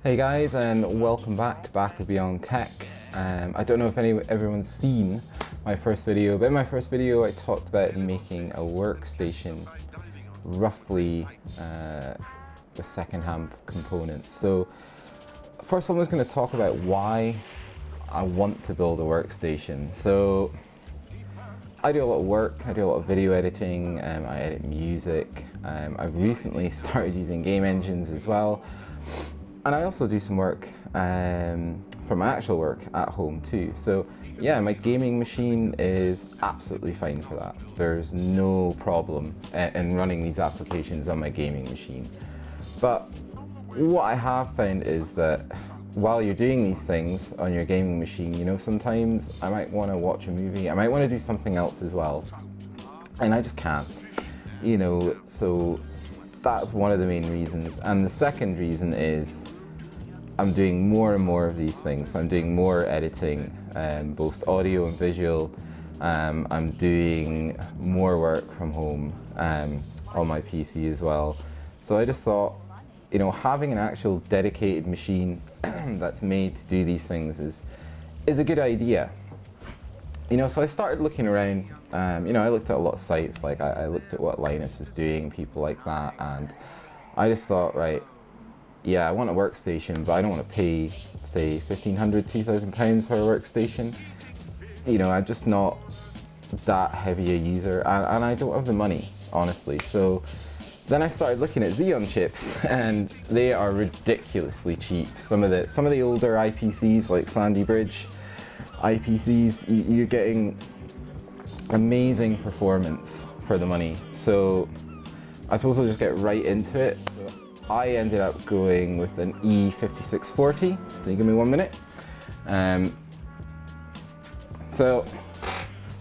Hey guys, and welcome back to Back or Beyond Tech. I don't know if everyone's seen my first video, but in my first video I talked about making a workstation roughly with second-hand components. So first I'm just going to talk about why I want to build a workstation. So I do a lot of work, I do a lot of video editing, I edit music, I've recently started using game engines as well. And I also do some work for my actual work at home too. So yeah, my gaming machine is absolutely fine for that. There's no problem in running these applications on my gaming machine. But what I have found is that while you're doing these things on your gaming machine, you know, sometimes I might want to watch a movie, I might want to do something else as well, and I just can't, you know, so that's one of the main reasons. And the second reason is I'm doing more and more of these things. I'm doing more editing, both audio and visual. I'm doing more work from home on my PC as well. So I just thought, you know, having an actual dedicated machine that's made to do these things is a good idea. You know, so I started looking around. You know, I looked at a lot of sites, like I looked at what Linus was doing, people like that, and I just thought, right, yeah, I want a workstation, but I don't want to pay, say, £1,500, £2,000 for a workstation. You know, I'm just not that heavy a user, and I don't have the money, honestly. So then I started looking at Xeon chips, and they are ridiculously cheap. Some of the older IPCs, like Sandy Bridge IPCs, you're getting amazing performance for the money. So I suppose we'll just get right into it. I ended up going with an E5640. So you give me 1 minute. So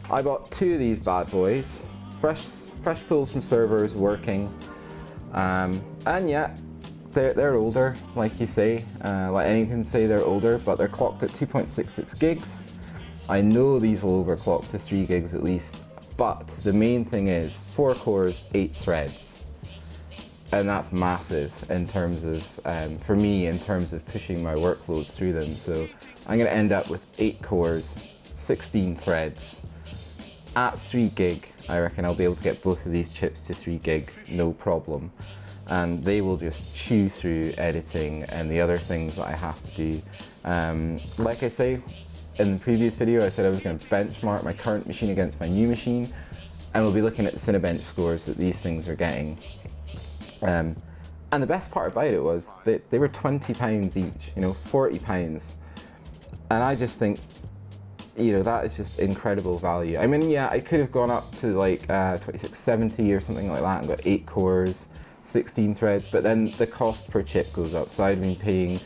I bought two of these bad boys, fresh pulls from servers, working, and yeah, they're older, like you say, like anyone can say they're older, but they're clocked at 2.66 gigs. I know these will overclock to 3 gigs at least, but the main thing is 4 cores, 8 threads. And that's massive in terms of, for me, in terms of pushing my workload through them. So I'm gonna end up with 8 cores, 16 threads. At 3 gig, I reckon I'll be able to get both of these chips to 3 gig, no problem. And they will just chew through editing and the other things that I have to do. Like I say, in the previous video, I said I was going to benchmark my current machine against my new machine, and we'll be looking at the Cinebench scores that these things are getting. And the best part about it was that they were £20 each, you know, £40. And I just think, you know, that is just incredible value. I mean, yeah, I could have gone up to like 2670 or something like that and got 8 cores, 16 threads, but then the cost per chip goes up. So I'd been paying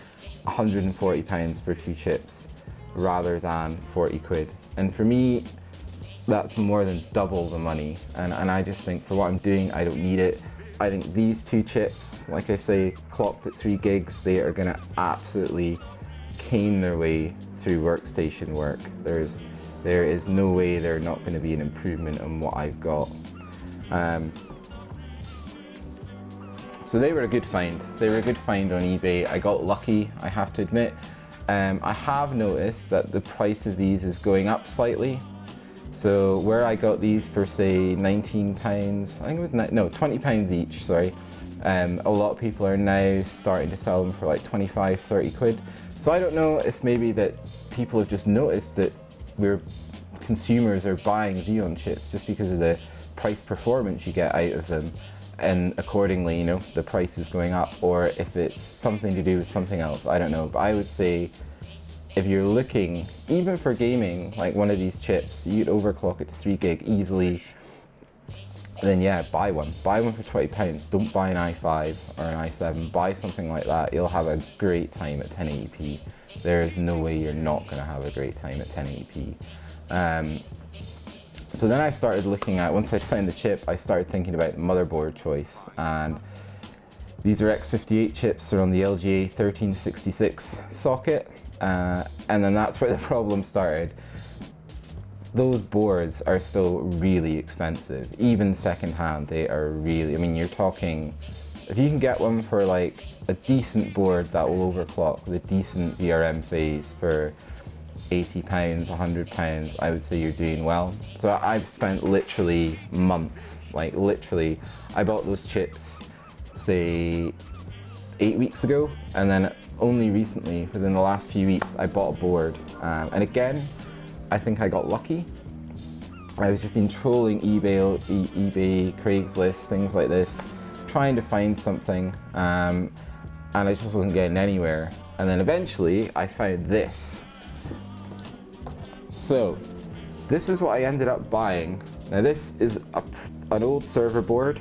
£140 for 2 chips rather than 40 quid. And for me, that's more than double the money. And I just think for what I'm doing, I don't need it. I think these 2 chips, like I say, clocked at 3 gigs, they are gonna absolutely cane their way through workstation work. There is no way they're not gonna be an improvement on what I've got. So they were a good find. They were a good find on eBay. I got lucky, I have to admit. I have noticed that the price of these is going up slightly. So where I got these for, say, £19, I think it was, no, £20 each, sorry. A lot of people are now starting to sell them for like 25, 30 quid. So I don't know if maybe that people have just noticed that consumers are buying Xeon chips just because of the price performance you get out of them. And accordingly, you know, the price is going up, or if it's something to do with something else, I don't know. But I would say if you're looking, even for gaming, like one of these chips, you'd overclock it to 3 gig easily, then yeah, buy one. Buy one for £20. Don't buy an i5 or an i7. Buy something like that. You'll have a great time at 1080p. There is no way you're not going to have a great time at 1080p. So then I started looking at, once I'd found the chip, I started thinking about motherboard choice. And these are X58 chips. They're on the LGA 1366 socket. And then that's where the problem started. Those boards are still really expensive. Even secondhand, they are really, I mean, you're talking If you can get one for like a decent board that will overclock with a decent VRM phase for £80, £100, I would say you're doing well. So I've spent literally months, like literally, I bought those chips, say 8 weeks ago, and then only recently, within the last few weeks, I bought a board. And again, I think I got lucky. I've just been trolling eBay, Craigslist, things like this, trying to find something, and I just wasn't getting anywhere. And then eventually I found this. So this is what I ended up buying. Now this is an old server board.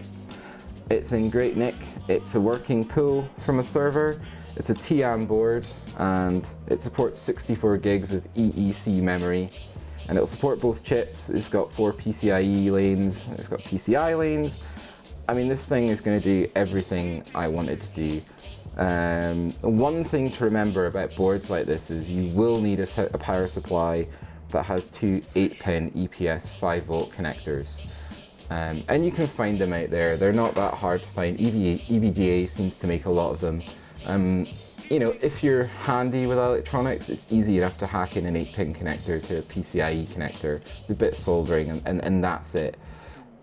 It's in great nick. It's a working pull from a server. It's a TAM board, and it supports 64 gigs of EEC memory. And it'll support both chips. It's got 4 PCIe lanes, it's got PCI lanes. I mean, this thing is going to do everything I wanted to do. One thing to remember about boards like this is you will need a power supply that has 2 8-pin EPS 5-volt connectors. And you can find them out there. They're not that hard to find. EVGA seems to make a lot of them. You know, if you're handy with electronics, it's easy enough to hack in an 8-pin connector to a PCIe connector, a bit of soldering, and that's it.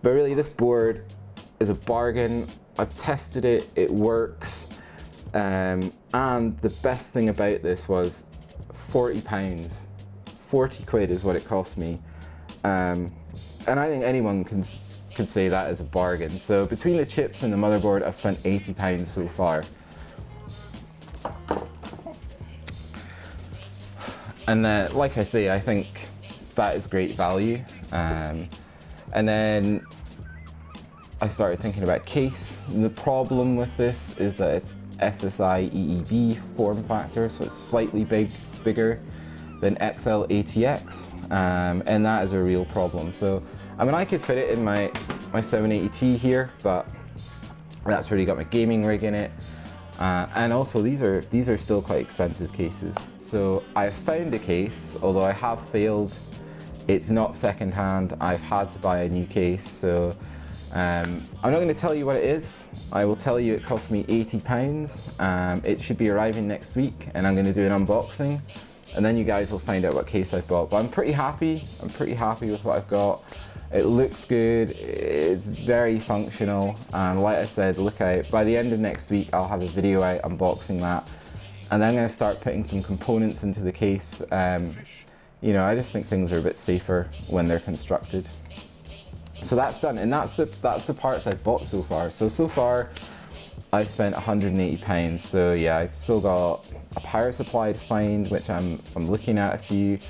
But really, this board is a bargain. I've tested it, it works. And the best thing about this was £40. 40 quid is what it cost me. And I think anyone could say that is a bargain. So between the chips and the motherboard, I've spent £80 so far. And like I say, I think that is great value. And then I started thinking about case. And the problem with this is that it's SSI EEB form factor, so it's slightly bigger than XL ATX, and that is a real problem. So, I mean, I could fit it in my 780T here, but that's already got my gaming rig in it. And also these are still quite expensive cases. So I found a case, although I have failed. It's not secondhand. I've had to buy a new case. So I'm not going to tell you what it is. I will tell you it cost me £80. It should be arriving next week, and I'm going to do an unboxing, and then you guys will find out what case I bought. But I'm pretty happy. I'm pretty happy with what I've got. It looks good, it's very functional, and like I said, look out, by the end of next week I'll have a video out unboxing that, and then I'm going to start putting some components into the case. You know, I just think things are a bit safer when they're constructed. So that's done, and that's the parts I've bought so far. So far I've spent £180, so yeah, I've still got a power supply to find, which I'm looking at a few.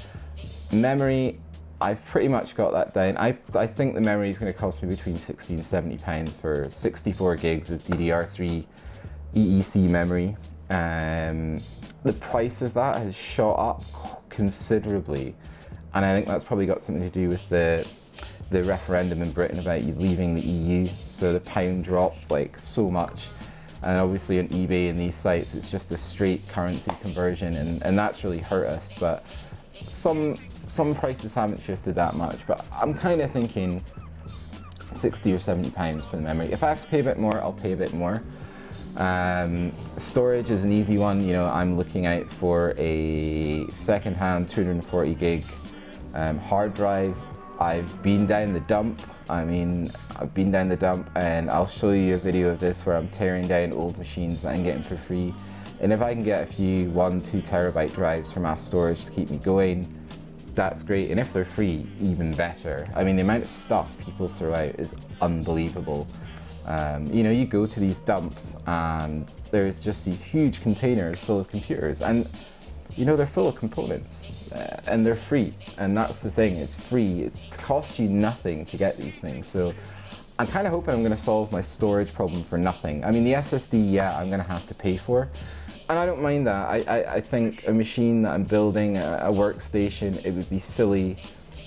Memory, I've pretty much got that down. I think the memory is going to cost me between £60 and £70 for 64 gigs of DDR3 EEC memory. The price of that has shot up considerably, and I think that's probably got something to do with the referendum in Britain about you leaving the EU. So the pound dropped like so much, and obviously on eBay and these sites it's just a straight currency conversion, and that's really hurt us. But some prices haven't shifted that much, but I'm kind of thinking £60 or £70 for the memory. If I have to pay a bit more, I'll pay a bit more. Storage is an easy one. You know, I'm looking out for a second-hand 240 gig hard drive. I've been down the dump. And I'll show you a video of this where I'm tearing down old machines that I'm getting for free. And if I can get a few 1-2 terabyte drives for mass storage to keep me going, that's great. And if they're free, even better. I mean, the amount of stuff people throw out is unbelievable. You know, you go to these dumps and there's just these huge containers full of computers, and you know, they're full of components, and they're free. And that's the thing, it's free. It costs you nothing to get these things. So I'm kind of hoping I'm going to solve my storage problem for nothing. I mean, the SSD, yeah, I'm going to have to pay for. And I don't mind that. I think a machine that I'm building, a workstation, it would be silly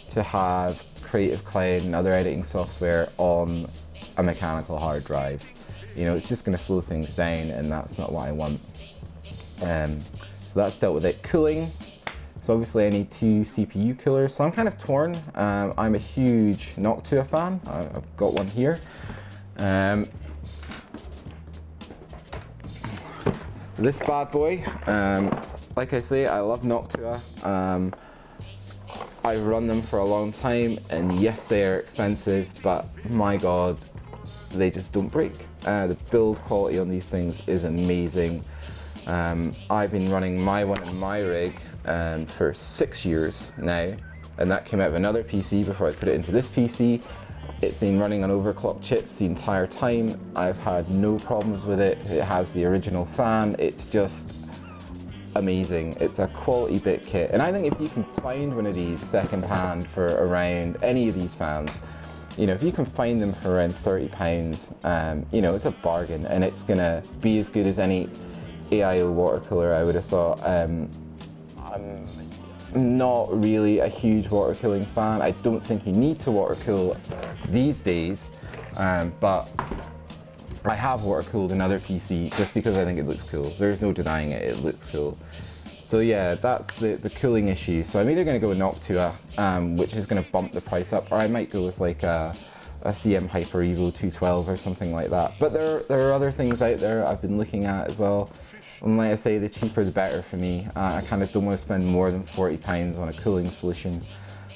to have Creative Cloud and other editing software on a mechanical hard drive. You know, it's just going to slow things down, and that's not what I want. So that's dealt with it. Cooling. So obviously I need 2 CPU coolers. So I'm kind of torn. I'm a huge Noctua fan. I've got one here. this bad boy, like I say, I love Noctua. I've run them for a long time, and yes, they are expensive, but my god, they just don't break. The build quality on these things is amazing. I've been running my one in my rig for 6 years now, and that came out of another PC before I put it into this PC. It's been running on overclocked chips the entire time. I've had no problems with it. It has the original fan. It's just amazing. It's a quality bit kit, and I think if you can find one of these second hand for around any of these fans, you know, if you can find them for around £30, you know, it's a bargain, and it's gonna be as good as any AIO water cooler, I would have thought. I'm not really a huge water cooling fan. I don't think you need to water cool these days, but I have water cooled another PC just because I think it looks cool. There's no denying it, it looks cool. So yeah, that's the cooling issue. So I'm either going to go with Noctua, which is going to bump the price up, or I might go with like a CM Hyper Evo 212 or something like that. But there are other things out there I've been looking at as well. And like I say, the cheaper the better for me. I kind of don't want to spend more than £40 on a cooling solution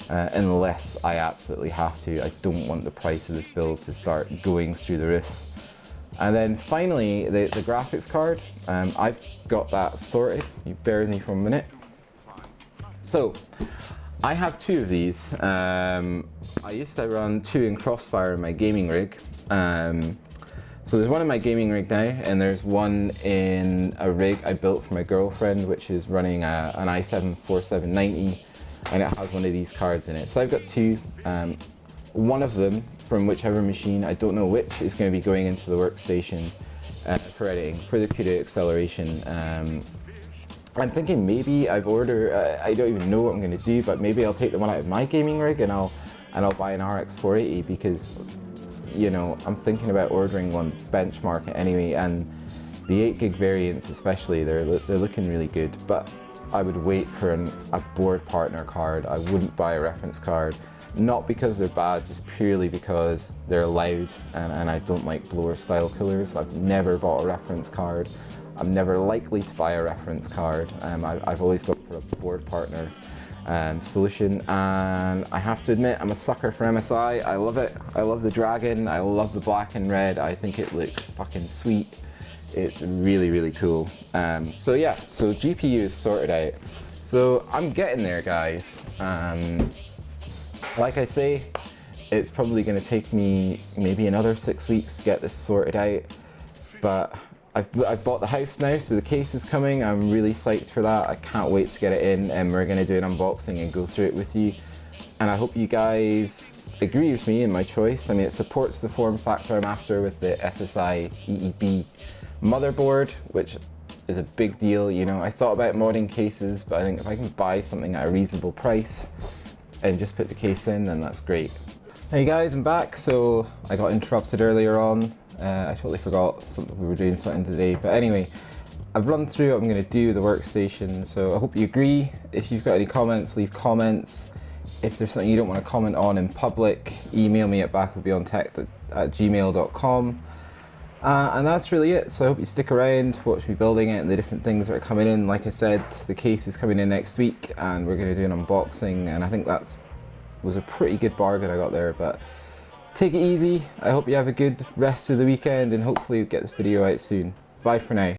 unless I absolutely have to. I don't want the price of this build to start going through the roof. And then finally, the graphics card. I've got that sorted. You bear with me for a minute. So, I have two of these. I used to run two in Crossfire in my gaming rig. So there's one in my gaming rig now, and there's one in a rig I built for my girlfriend, which is running an i7-4790, and it has one of these cards in it. So I've got two. One of them, from whichever machine, I don't know which, is going to be going into the workstation for editing, for the CUDA acceleration. I'm thinking maybe I've ordered, I don't even know what I'm going to do, but maybe I'll take the one out of my gaming rig and I'll buy an RX 480, because, you know, I'm thinking about ordering one, benchmark it anyway, and the 8 gig variants especially, they're looking really good, but I would wait for a board partner card. I wouldn't buy a reference card, not because they're bad, just purely because they're loud, and I don't like blower style coolers. I've never bought a reference card. I'm never likely to buy a reference card. I've always gone for a board partner solution, and I have to admit, I'm a sucker for MSI. I love it. I love the Dragon. I love the black and red. I think it looks fucking sweet. It's really, really cool. So yeah, so GPU is sorted out. So I'm getting there, guys. Like I say, it's probably going to take me maybe another 6 weeks to get this sorted out, but I've bought the house now, so the case is coming. I'm really psyched for that. I can't wait to get it in, and we're going to do an unboxing and go through it with you. And I hope you guys agree with me in my choice. I mean, it supports the form factor I'm after with the SSI EEB motherboard, which is a big deal. You know, I thought about modding cases, but I think if I can buy something at a reasonable price and just put the case in, then that's great. Hey guys, I'm back. So I got interrupted earlier on. I totally forgot we were doing something today, but anyway, I've run through what I'm going to do with the workstation, so I hope you agree. If you've got any comments, leave comments. If there's something you don't want to comment on in public, email me at backwardbeyondtech@gmail.com. And that's really it. So I hope you stick around, watch me building it and the different things that are coming in. Like I said, the case is coming in next week, and we're going to do an unboxing, and I think was a pretty good bargain I got there. But take it easy. I hope you have a good rest of the weekend, and hopefully we'll get this video out soon. Bye for now.